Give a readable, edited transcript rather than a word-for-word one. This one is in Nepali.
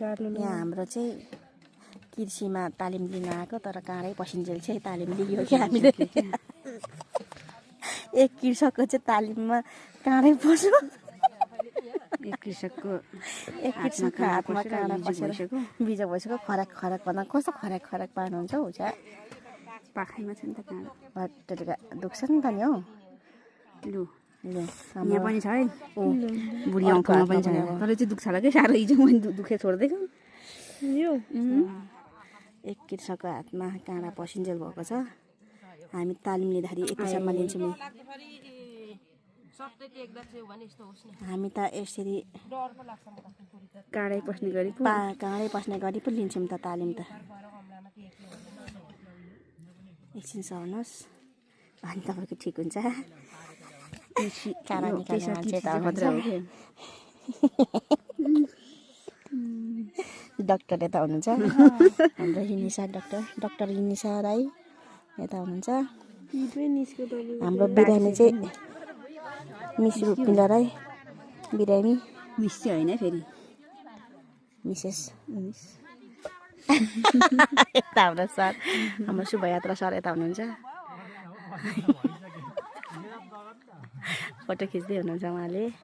यहाँ हाम्रो चाहिँ कृषिमा तालिम लिन आएको तर काँडै पसिन्जेल चाहिँ तालिम लियो कि हामीले एक कृषकको चाहिँ तालिममा काँडै पस्यो एक कृषकको हातमा काँडा पसेर बिजो भइसक्यो खराक खराक भन्दा कस्तो खराक खराक पार्नुहुन्छ हौ चाहिँ पाखाइमा छ नि त काँडा त्यतिका दुख्छ नि त नि हौ लु ल यहाँ पनि छ है बुढी अङ्कलमा पनि छ तर चाहिँ दुख्छ होला कि साह्रो हिजो मैले दुखे छोड्दिएको यो एक कृषकको हातमा काँडा पसिन्जेल भएको छ हामी तालिम लिँदाखेरि यतिसम्म लिन्छौँ नि हामी त यसरी काँडै पस्ने गरी काँडै पस्ने गरी पो लिन्छौँ त तालिम त एकछिन सर्नुहोस् अनि तपाईँको ठिक हुन्छ काँडा निकाल्ने मान्छे त हुन्छ डक्टर यता हुनुहुन्छ हाम्रो हिनिसा डक्टर हिनिसा राई यता हुनुहुन्छ हाम्रो बिरामी चाहिँ मिस रुपिला राई बिरामी मिस चाहिँ होइन फेरि मिसेस यता हाम्रो सर हाम्रो शुभयात्रा सर यता हुनुहुन्छ फोटो खिच्दै हुनुहुन्छ उहाँले